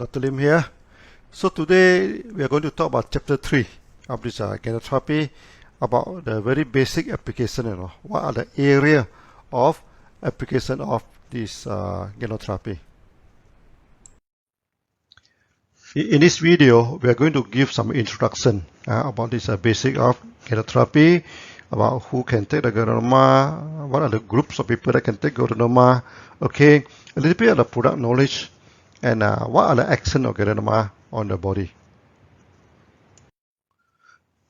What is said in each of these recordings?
Dr. Lim here. So today we are going to talk about chapter 3 of this genotherapy, about the very basic application. What are the area of application of this genotherapy. In this video, we are going to give some introduction about this basic of genotherapy, about who can take the granuloma, what are the groups of people that can take granuloma, okay, a little bit of the product knowledge, and what are the action of granuloma on the body.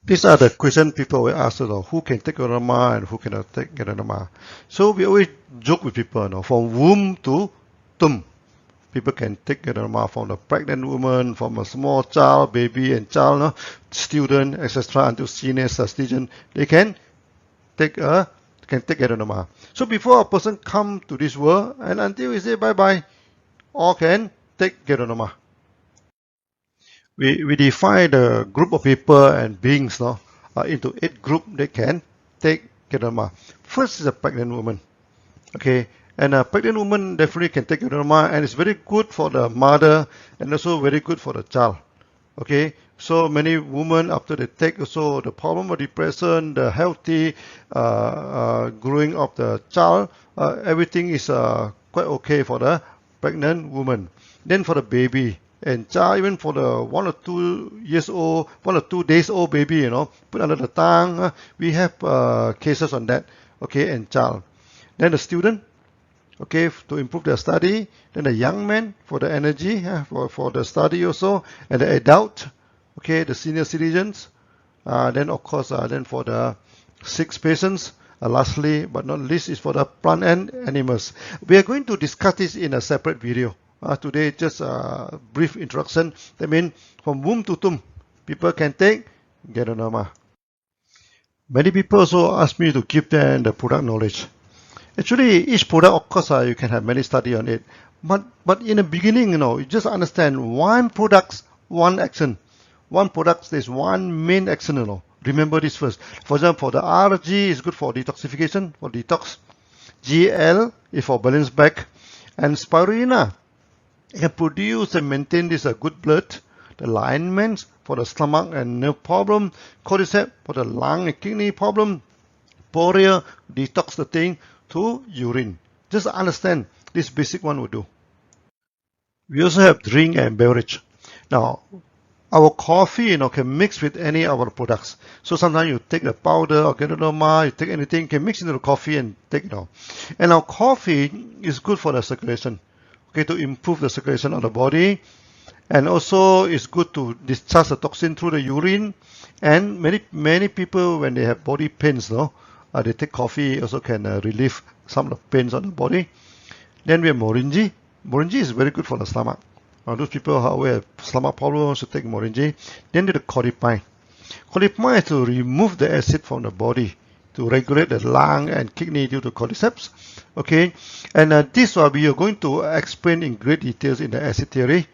These are the questions people will ask, who can take granuloma and who cannot take granuloma. So we always joke with people, from womb to tomb. People can take granuloma from the pregnant woman, from a small child, baby and child, student, etc., until senior student. They can take granuloma. So before a person come to this world and until we say bye-bye, all can take granuloma. We define the group of people and beings into 8 groups. They can take granuloma. First is a pregnant woman. Okay, and a pregnant woman definitely can take granuloma, and it's very good for the mother and also very good for the child. Okay, so many women after they take also the problem of depression, the healthy growing of the child, everything is quite okay for the pregnant woman. Then for the baby and child, even for the 1 or 2 years old, 1 or 2 days old baby, put under the tongue, we have cases on that. Okay, and child. Then the student, okay, to improve their study. Then the young man for the energy, for the study also, and the adult, okay, the senior citizens. Then of course, then for the sick patients. Lastly, but not least, is for the plant and animals. We are going to discuss this in a separate video. Today, just a brief introduction. That means from womb to tomb, people can take granuloma. Many people also ask me to give them the product knowledge. Actually, each product, of course, you can have many study on it. But in the beginning, you just understand one product, one action. One product, there's one main action. Remember this first. For example, for the RG is good for detoxification, for detox. GL is for balance back. And spirulina can produce and maintain this good blood. The alignment for the stomach and nerve problem. Cordyceps for the lung and kidney problem. Poria detox the thing to urine. Just understand this basic one will do. We also have drink and beverage. Now, our coffee, can mix with any of our products. So sometimes you take the powder or granuloma, you take anything, can mix into the coffee and take it out. And our coffee is good for the circulation. Okay, to improve the circulation of the body. And also it's good to discharge the toxin through the urine. And many people, when they have body pains, they take coffee, also can relieve some of the pains on the body. Then we have moringi. Moringi is very good for the stomach. Those people who have stomach problems should take moringi. Then the codipine. Codipine is to remove the acid from the body, to regulate the lung and kidney due to cordyceps. Okay, and this we are going to explain in great details in the acid theory.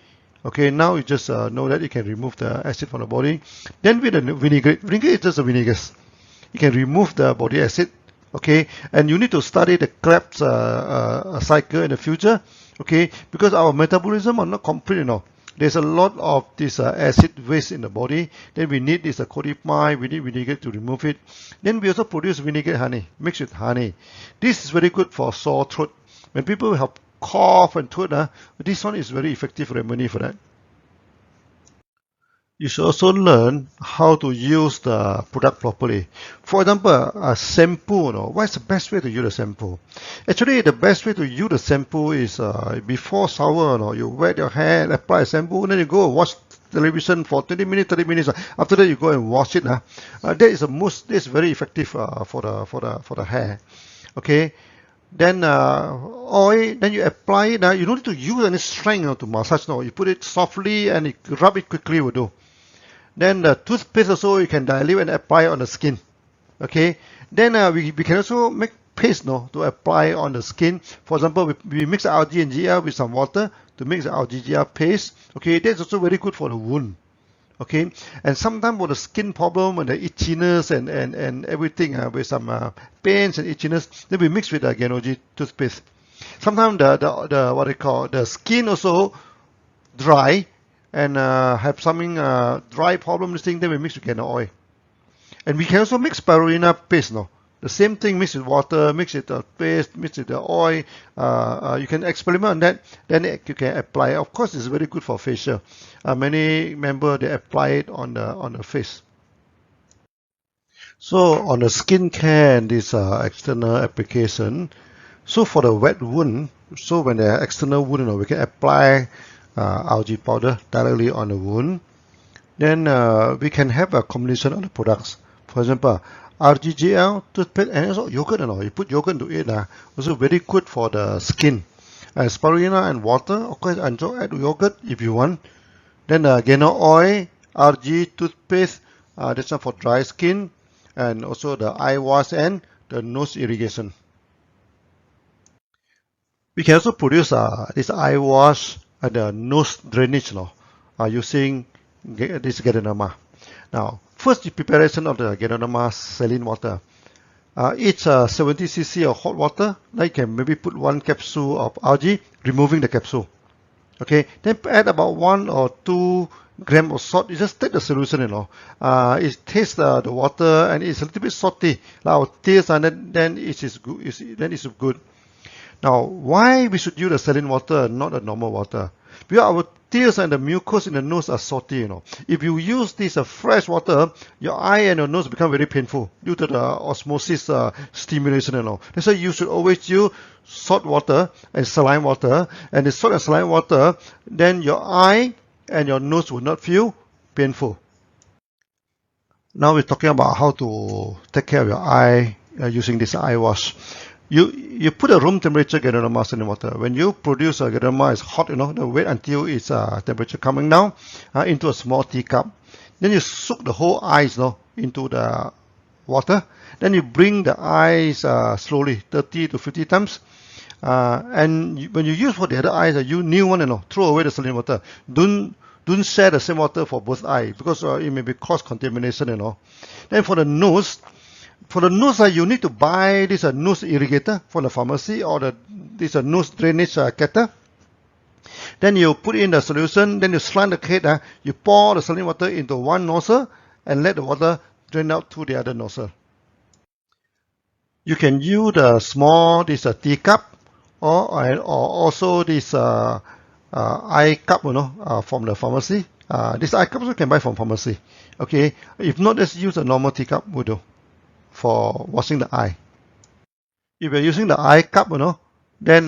Okay, now you just know that you can remove the acid from the body. Then with the vinaigrette. Vinaigrette is just a vinegar. You can remove the body acid. Okay, and you need to study the Krebs cycle in the future. Okay, because our metabolism are not complete, There's a lot of this acid waste in the body. Then we need this codipine, we need vinegar to remove it. Then we also produce vinegar honey, mixed with honey. This is very good for sore throat. When people have cough and throat, this one is very effective remedy for that. You should also learn how to use the product properly. For example, a shampoo. What's the best way to use a shampoo? Actually, the best way to use the shampoo is before shower. You wet your hair, apply a shampoo, and then you go and watch television for 20 minutes, 30 minutes. After that, you go and wash it. That is very effective for the hair. Okay. Then oil. Then you apply it. You don't need to use any strength to massage. You put it softly and you rub it quickly will do. Then the toothpaste also you can dilute and apply on the skin. Okay. Then we can also make paste to apply on the skin. For example, we mix algae and GL with some water to make the algae GL paste. Okay, that's also very good for the wound. Okay, and sometimes for the skin problem and the itchiness and everything with some pains and itchiness, then we mix with the Genoji toothpaste. Sometimes the what they call the skin also dry, and have something dry problem, this thing, then we mix with canola oil. And we can also mix spirulina paste, no? The same thing, mix with water, mix with the paste, mix with the oil. You can experiment on that, then you can apply. Of course, it's very good for facial. Many members, they apply it on the face. So on the skincare and this external application, so for the wet wound, so when the external wound, we can apply algae powder directly on the wound. Then we can have a combination of the products. For example, RGGL, toothpaste, and also yogurt. You put yogurt into it, also very good for the skin. Spirulina and water, of course, and so add yogurt if you want. Then canola oil, RG, toothpaste, that's not for dry skin, and also the eye wash and the nose irrigation. We can also produce this eye wash and the nose drainage using this Ganoderma. Now, first the preparation of the Ganoderma saline water. Each 70 cc of hot water, then you can maybe put 1 capsule of algae, removing the capsule. Okay, then add about 1 or 2 grams of salt. You just take the solution, it tastes the water and it's a little bit salty. Now taste and then it is good. Then it's good. Now, why we should use the saline water and not the normal water? Because our tears and the mucus in the nose are salty, If you use this fresh water, your eye and your nose become very painful due to the osmosis stimulation, That's why you should always use salt water and saline water. And the salt and saline water, then your eye and your nose will not feel painful. Now we're talking about how to take care of your eye using this eye wash. You put a room temperature Ganoderma saline water. When you produce a Ganoderma, it's hot, wait until its temperature coming down into a small teacup. Then you soak the whole eyes into the water. Then you bring the eyes slowly, 30 to 50 times. And when you use for the other eyes, you new one, throw away the saline water. Don't share the same water for both eyes because it may be cause contamination, Then for the nose, you need to buy this nose irrigator from the pharmacy or this nose drainage kettle. Then you put in the solution, then you slide the head, you pour the saline water into one nozzle and let the water drain out to the other nozzle. You can use the small teacup or also this eye cup, from the pharmacy. This eye cup you can buy from pharmacy. Okay, if not, just use a normal teacup will do for washing the eye. If you're using the eye cup, then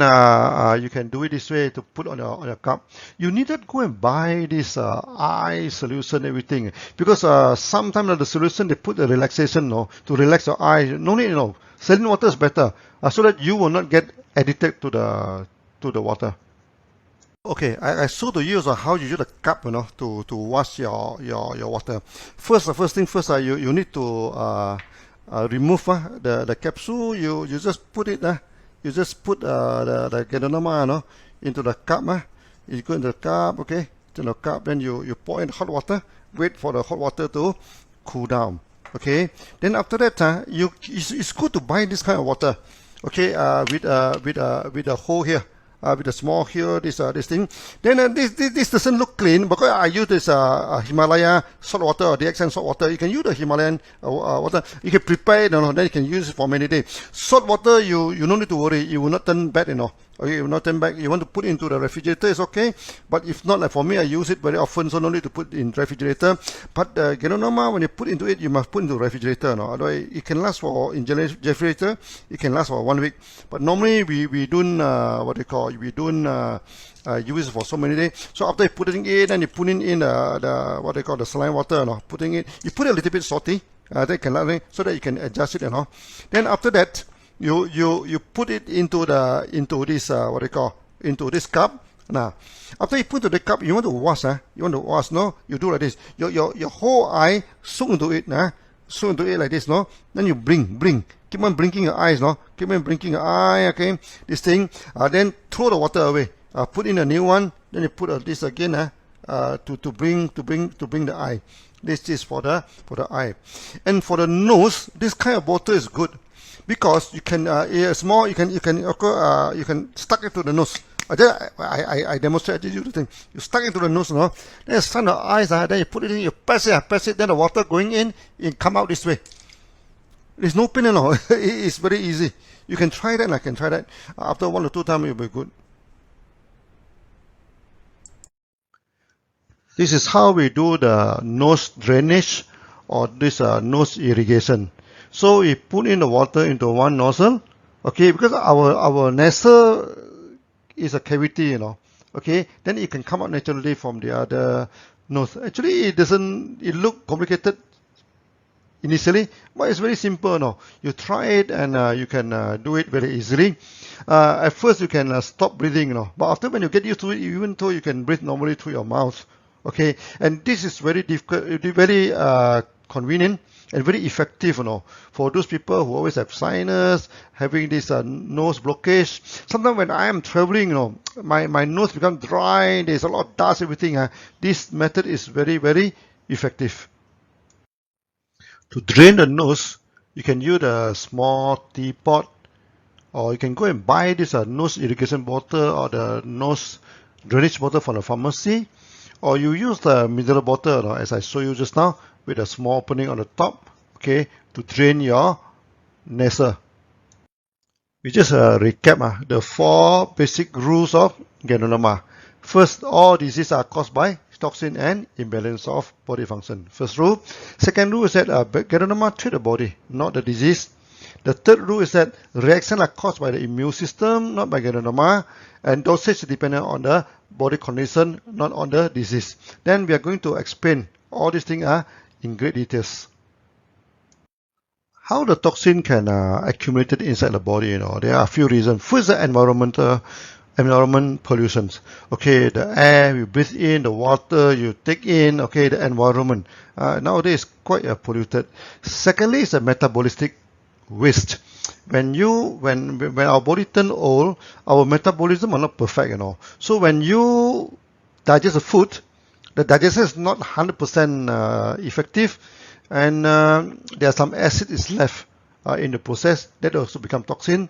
you can do it this way to put on your cup. You needn't go and buy this eye solution, everything, because sometimes the solution they put the relaxation, to relax your eye. No need, saline water is better, so that you will not get addicted to the water. Okay, I show to you how you use the cup, to wash your water. The first thing first, you need to remove the capsule. You just put it you just put the Ganoderma into the cup. You go into the cup, okay, to the cup, then you pour in hot water, wait for the hot water to cool down. Okay, then after that it's good to buy this kind of water, okay, with a hole here. With a small here, this thing. Then this doesn't look clean because I use this Himalaya salt water or DXN salt water. You can use the Himalayan water. You can prepare it, then you can use it for many days. Salt water, you don't need to worry. It will not turn bad, Okay, it will not turn back. You want to put it into the refrigerator, it's okay. But if not, like for me, I use it very often, so no need to put it in refrigerator. But Ganoderma, when you put into it, you must put into refrigerator. Otherwise, it can last for in refrigerator. It can last for 1 week. But normally we don't we don't use it for so many days. So after you putting it, then you put in the saline water. Putting it, you put it a little bit salty. That can so that you can adjust it. Then after that, you put it into this into this cup. Now, after you put into the cup, you want to wash. You do like this. Your whole eye soak into it. Soak into it like this. Then you blink. Keep on blinking your eyes. Keep on blinking your eye. Okay, this thing. Then throw the water away. Put in a new one. Then you put this again. To bring the eye. This is for the eye. And for the nose, this kind of bottle is good. Because you can small, you can stuck it to the nose. I demonstrated you the thing. You stuck into the nose, then you sun the eyes, then you put it in, you press it, then the water going in, it come out this way. There's no pain, It's very easy. You can try that, I can try that. After 1 or 2 times, it'll be good. This is how we do the nose drainage or this nose irrigation. So we put in the water into one nozzle, okay, because our nasal is a cavity, okay, then it can come out naturally from the other nose. Actually, it look complicated initially, but it's very simple. You try it and you can do it very easily. At first, you can stop breathing, but after when you get used to it, even though you can breathe normally through your mouth, okay, and this is very difficult, very convenient and very effective, for those people who always have sinus, having this nose blockage. Sometimes when I am traveling, my nose becomes dry, there's a lot of dust, everything. This method is very, very effective. To drain the nose, you can use a small teapot, or you can go and buy this nose irrigation bottle or the nose drainage bottle from the pharmacy, or you use the mineral bottle, as I showed you just now, with a small opening on the top, okay, to drain your nasal. We just recap the 4 basic rules of ganoderma. First, all diseases are caused by toxin and imbalance of body function. First rule. Second rule is that ganoderma treat the body, not the disease. The third rule is that reactions are caused by the immune system, not by ganoderma, and dosage is dependent on the body condition, not on the disease. Then we are going to explain all these things in great details. How the toxin can accumulate inside the body, there are a few reasons. First, the environment pollutions. Okay, the air you breathe in, the water you take in, okay, the environment. Nowadays quite polluted. Secondly, is the metabolistic waste. When our body turn old, our metabolism are not perfect, So when you digest the food, the digestion is not 100% effective, and there are some acid is left in the process that also become toxin.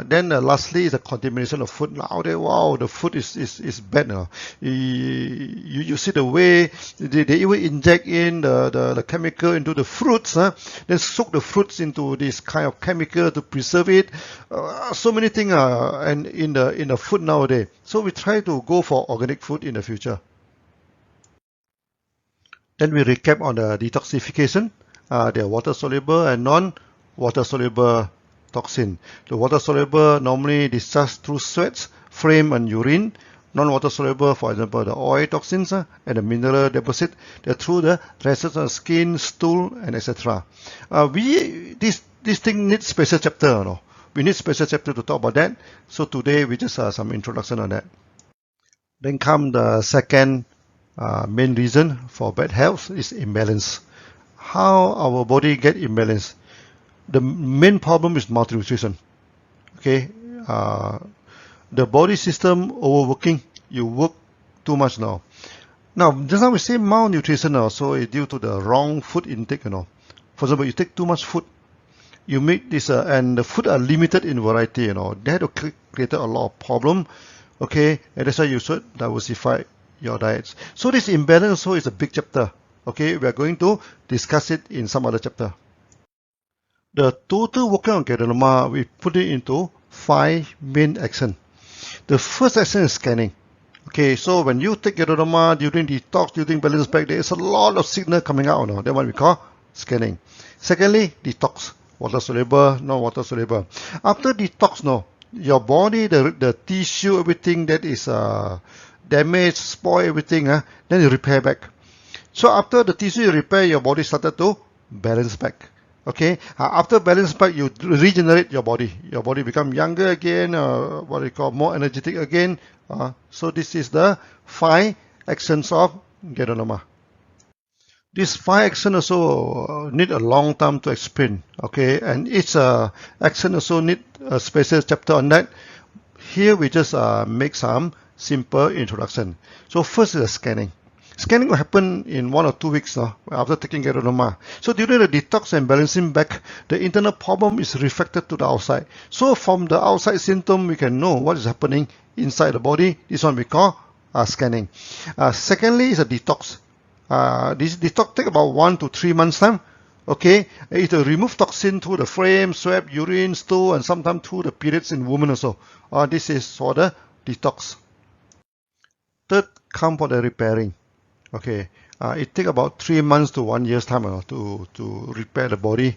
Then lastly is the contamination of food. Nowadays, wow, the food is bad. You see the way they even inject in the chemical into the fruits, then soak the fruits into this kind of chemical to preserve it. So many things and in the food nowadays. So we try to go for organic food in the future. Then we recap on the detoxification. They are water soluble and non-water soluble toxin. The water soluble normally discharged through sweats, phlegm, and urine. Non-water soluble, for example, the oil toxins and the mineral deposit, they're through the rashes on skin, stool, and etc. This thing needs special chapter. We need special chapter to talk about that. So today we just some introduction on that. Then come the second main reason for bad health is imbalance. How our body get imbalance? The main problem is malnutrition. Okay, the body system overworking. You work too much now. Now, just now we say malnutrition, so it's due to the wrong food intake. For example, you take too much food. You make this, and the food are limited in variety. That will create a lot of problem. Okay, and that's why you should diversify your diets. So this imbalance also is a big chapter. Okay, we are going to discuss it in some other chapter. The total working on ganoderma, we put it into 5 main actions. The first action is scanning. Okay, so when you take ganoderma during detox, during balance back, there is a lot of signal coming out. That's what we call scanning. Secondly, detox. Water soluble, non-water soluble. After detox, your body, the tissue, everything that is damaged, spoil everything, then you repair back. So after the tissue repair, your body started to balance back. Okay, after balance back, you regenerate your body. Your body become younger again, what we call more energetic again. So this is the 5 actions of ganoderma. These 5 actions also need a long time to explain. Okay, and each action also need a special chapter on that. Here we just make some simple introduction. So first is the scanning. Scanning will happen in 1 or 2 weeks after taking ganoderma. So during the detox and balancing back, the internal problem is reflected to the outside. So from the outside symptom, we can know what is happening inside the body. This one we call scanning. Secondly is a detox. This detox take about 1 to 3 months time. Okay, it will remove toxin through the frame, sweat, urine, stool, and sometimes through the periods in women also. This is for the detox. Third, come for the repairing. Okay, it take about 3 months to 1 year's time to repair the body.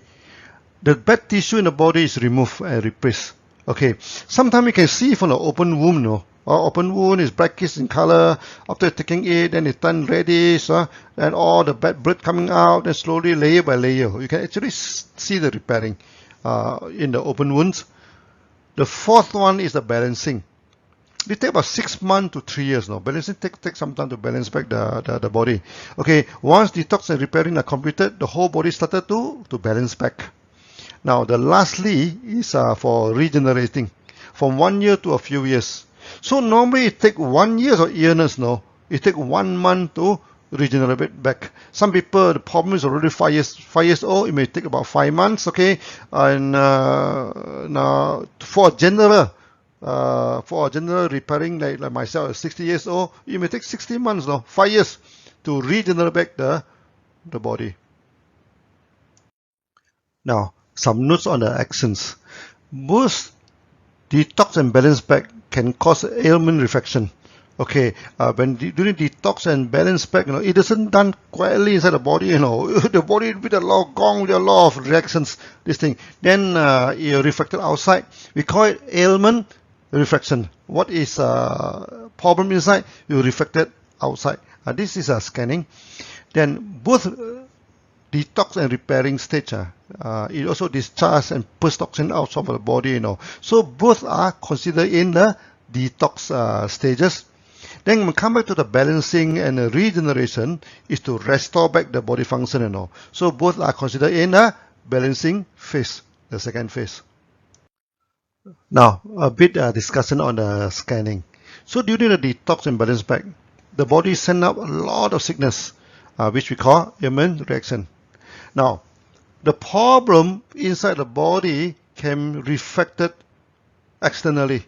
The bad tissue in the body is removed and replaced. Okay, sometimes you can see from the open wound, open wound is blackish in color. After taking it, then it turns reddish, and all the bad blood coming out, and slowly layer by layer, you can actually see the repairing in the open wounds. The fourth one is the balancing. It takes about 6 months to 3 years. Balancing takes some time to balance back the body. Okay, once detox and repairing are completed, the whole body started to balance back. Now, the lastly is for regenerating from 1 year to a few years. So normally it takes 1 year of illness. It takes 1 month to regenerate back. Some people, the problem is already 5 years old. It may take about 5 months. Okay, and now for general repairing, like myself, 60 years old, it may take 60 months, 5 years to regenerate back the body. Now, some notes on the actions. Both detox and balance back can cause ailment reflection. Okay, when during detox and balance back, it doesn't done quietly inside the body. The body with a lot of gong, with a lot of reactions. This thing, then it reflected outside. We call it ailment reflection. What is problem inside? You reflect it outside. This is scanning. Then both detox and repairing stage, it also discharge and push toxin out of the body. So both are considered in the detox stages. Then when we come back to the balancing and the regeneration is to restore back the body function. So both are considered in the balancing phase, the second phase. Now, a bit discussion on the scanning. So during the detox and balance back, the body sends out a lot of sickness, which we call ailment reaction. Now, the problem inside the body can be reflected externally,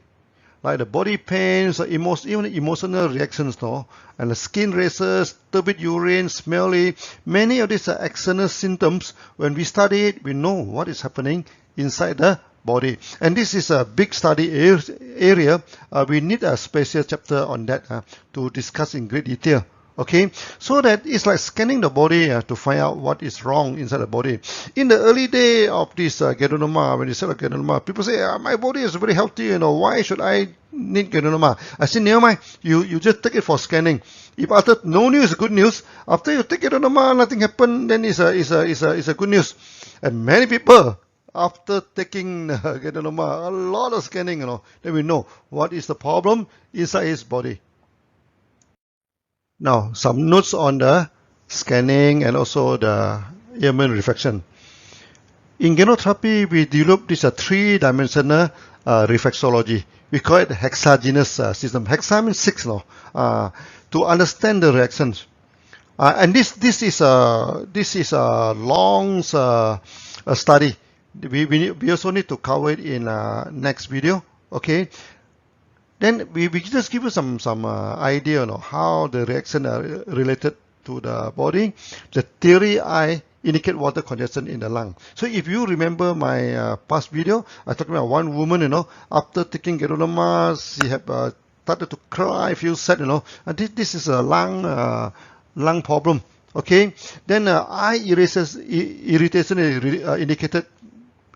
like the body pains, even emotional reactions, and the skin races, turbid urine, smelly. Many of these are external symptoms. When we study it, we know what is happening inside the body. And this is a big study area. We need a special chapter on that to discuss in great detail. Okay, so that it's like scanning the body to find out what is wrong inside the body. In the early day of this Ganoderma, when you say Ganoderma, people say, my body is very healthy, why should I need Ganoderma? I say, never mind, you just take it for scanning. If after no news is good news, after you take Ganoderma, nothing happened, then it's a good news. And many people, after taking Ganoderma, a lot of scanning, then we know what is the problem inside his body. Now, some notes on the scanning and also the ailment reflection. In genotherapy, we developed this three-dimensional reflexology. We call it hexagenous system. Hexa means 6 to understand the reactions. And this is a long study. We also need to cover it in next video. Okay. Then we just give you some idea how the reaction are related to the body. The theory I indicate water congestion in the lung. So if you remember my past video, I talked about one woman, after taking Ganoderma, she had started to cry, feel sad, and this is a lung problem. Okay. Then eye irritation is indicated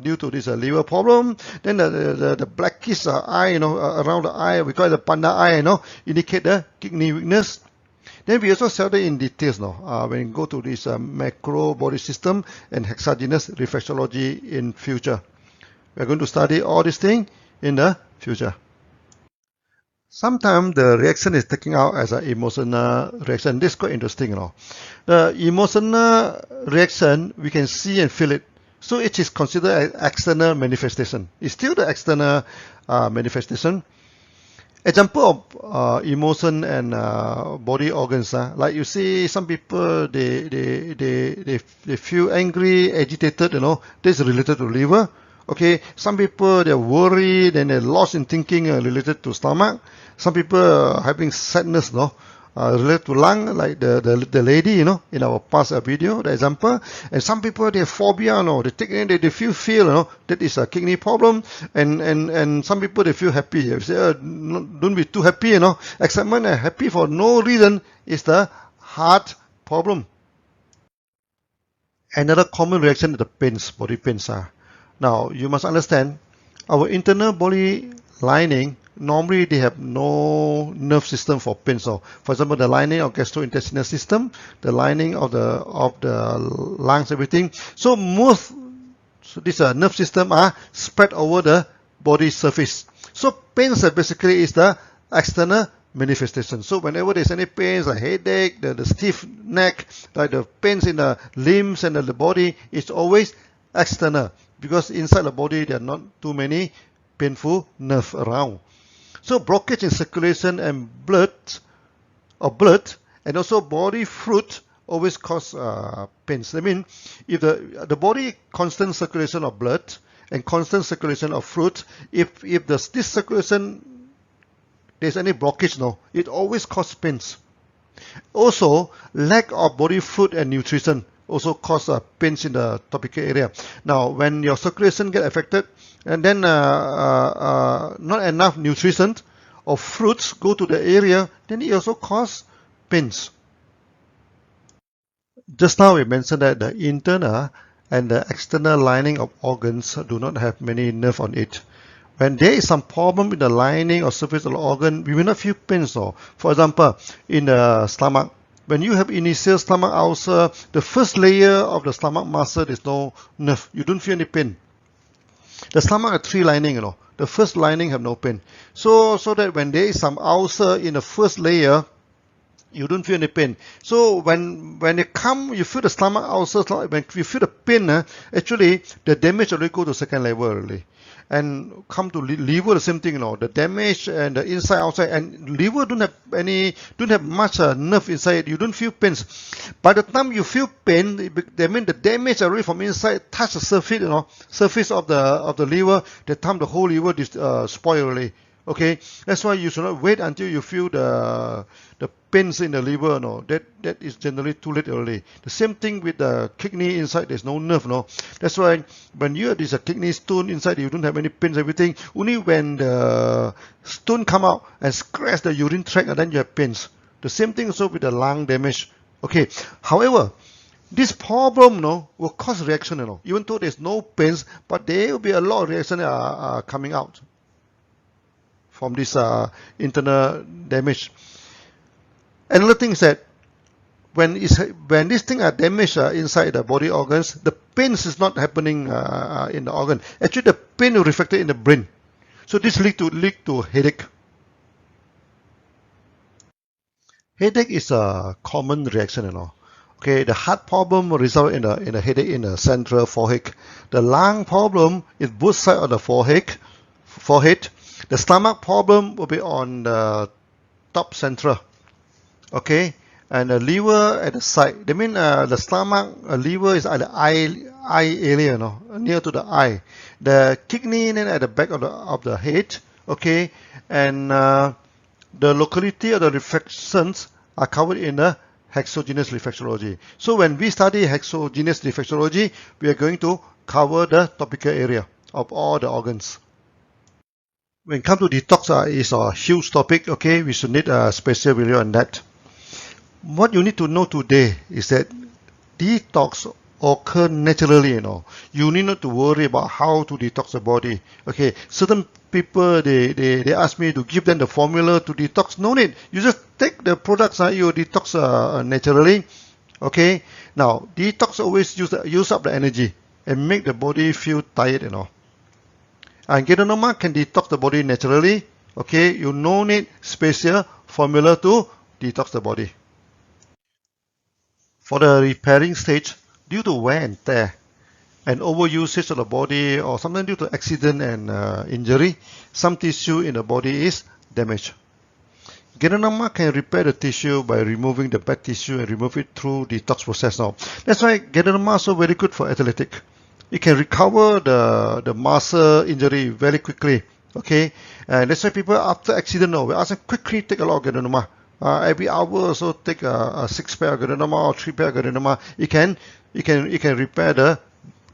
due to this liver problem. Then the blackish eye, around the eye, we call it the panda eye, indicate the kidney weakness. Then we also study in details when you go to this macro body system and hexagenous reflexology in future. We're going to study all these things in the future. Sometimes the reaction is taken out as an emotional reaction. This is quite interesting. The emotional reaction, we can see and feel it. So it is considered an external manifestation. It's still the external manifestation. Example of emotion and body organs. Like you see, some people they feel angry, agitated. This is related to liver. Okay, some people they're worried and they're lost in thinking related to stomach. Some people are having sadness, no, related to lung, like the lady, in our past video, the example. And some people they have phobia, they feel, that is a kidney problem. And some people they feel happy. They say, don't be too happy, Excitement and happy for no reason is the heart problem. Another common reaction is the pains, body pains. Now, you must understand, our internal body lining, normally they have no nerve system for pains. So, for example, the lining of gastrointestinal system, the lining of the lungs, everything. So this nerve system are spread over the body surface. So pains basically is the external manifestation. So whenever there's any pains, like headache, the stiff neck, like the pains in the limbs and the body, it's always external, because inside the body there are not too many painful nerves around. So blockage in circulation and blood, and also body fluid always cause pains. I mean, if the body constant circulation of blood and constant circulation of fluid, if this circulation there's any blockage, it always causes pains. Also, lack of body fluid and nutrition also cause pains in the topical area. Now, when your circulation get affected, and then not enough nutrition or fluids go to the area, then it also cause pains. Just now we mentioned that the internal and the external lining of organs do not have many nerves on it. When there is some problem in the lining or surface of the organ, we will not feel pains. For example, in the stomach, when you have initial stomach ulcer, the first layer of the stomach muscle, there's no nerve. You don't feel any pain. The stomach has 3 linings, The first lining have no pain. So that when there is some ulcer in the first layer, you don't feel any pain. So when they come, you feel the stomach ulcer, when you feel the pain, actually the damage already go to second level already. And come to liver, the same thing, the damage and the inside, outside, and liver don't have much nerve inside. You don't feel pains. By the time you feel pain, that means the damage already from inside touch the surface of the liver. That time the whole liver is spoiled already. Okay, that's why you should not wait until you feel the pains in the liver. That is generally too late already. The same thing with the kidney inside. There's no nerve. That's why when you have this kidney stone inside, you don't have any pains. Everything only when the stone come out and scratch the urine tract, and then you have pains. The same thing also with the lung damage. Okay. However, this problem will cause reaction. Even though there's no pains, but there will be a lot of reaction coming out from this internal damage. Another thing is that when these things are damaged inside the body organs, the pains is not happening in the organ. Actually, the pain is reflected in the brain. So this lead to headache. Headache is a common reaction, Okay, the heart problem will result in a headache in the central forehead. The lung problem is both sides of the forehead. The stomach problem will be on the top central. Okay, and the liver at the side. That means the stomach, liver is at the eye area, near to the eye. The kidney then at the back of the head. Okay, and the locality of the reflections are covered in the hexogenous reflexology. So when we study hexogenous reflexology, we are going to cover the topical area of all the organs. When it comes to detox, is a huge topic. Okay, we should need a special video on that. What you need to know today is that detox occur naturally. You need not to worry about how to detox the body. Okay, certain people they ask me to give them the formula to detox. No need. You just take the products. You detox naturally. Okay. Now detox always use up the energy and make the body feel tired. And Ganoderma can detox the body naturally. Okay, you no need special formula to detox the body. For the repairing stage, due to wear and tear and overusage of the body, or sometimes due to accident and injury, some tissue in the body is damaged. Ganoderma can repair the tissue by removing the bad tissue and remove it through detox process. Now, that's why Ganoderma is so very good for athletic. it can recover the muscle injury very quickly. Okay, and that's why people after accident, we ask them quickly take a lot of ganoderma. Every hour or so take a 6 pair of ganoderma or 3 pair of ganoderma. It can repair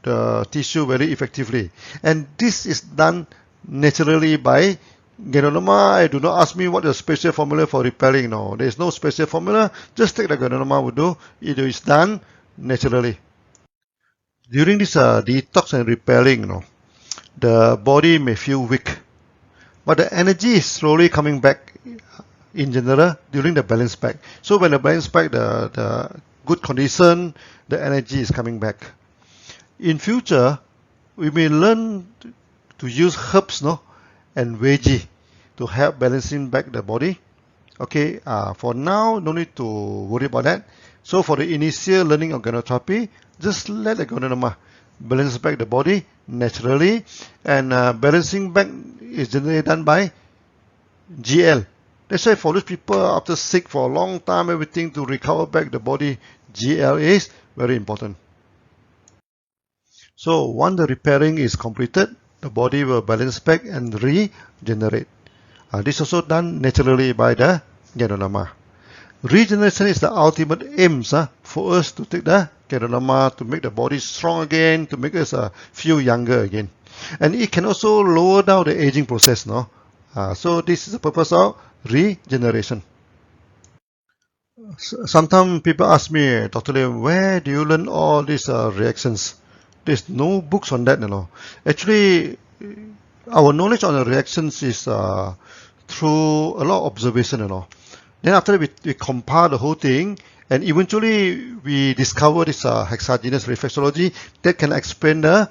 the tissue very effectively. And this is done naturally by ganoderma. Do not ask me what the special formula for repelling. No, there is no special formula. Just take the ganoderma will do. It is done naturally. During this detox and repelling, the body may feel weak, but the energy is slowly coming back in general during the balance back. So when the balance back, the good condition, the energy is coming back. In future, we may learn to use herbs, and veggie to help balancing back the body. Okay, for now, no need to worry about that. So for the initial learning of gynotherapy, just let the ganoderma balance back the body naturally, and balancing back is generally done by GL. That's why for those people after sick for a long time, everything to recover back the body, GL is very important. So once the repairing is completed, the body will balance back and regenerate. This is also done naturally by the ganoderma. Regeneration is the ultimate aim for us to take the ganoderma to make the body strong again, to make us feel younger again. And it can also lower down the aging process. So this is the purpose of regeneration. Sometimes people ask me, Dr. Lim, where do you learn all these reactions? There's no books on that. Actually, our knowledge on the reactions is through a lot of observation. Then after that, we compile the whole thing, and eventually we discover this hexagenous reflexology that can explain the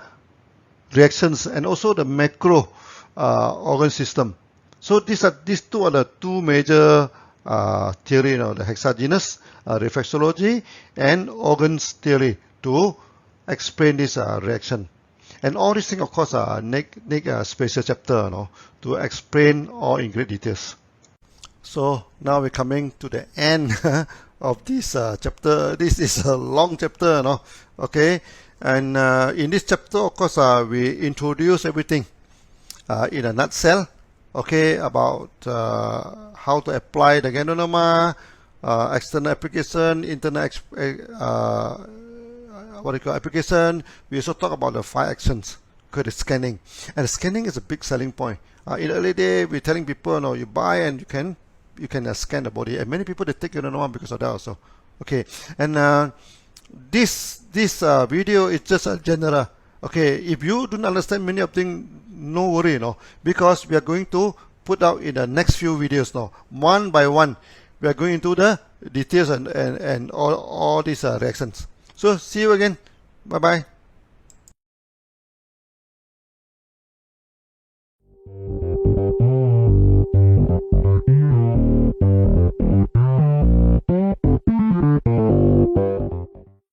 reactions and also the macro organ system. So these two are the two major theory, the hexagenous reflexology and organs theory to explain this reaction. And all these things, of course, need a special chapter to explain all in great details. So now we're coming to the end of this chapter. This is a long chapter, okay? And in this chapter, of course, we introduce everything in a nutshell, okay, about how to apply the ganoderma, external application, internal application. We also talk about the 5 actions, okay, the scanning. And the scanning is a big selling point. In the early day, we're telling people, you buy and you can scan the body, and many people they take ganoderma because of that also. Okay, and this video is just a general. Okay, if you don't understand many of things, no worry, because we are going to put out in the next few videos one by one. We are going into the details and all these reactions. So see you again. Bye bye.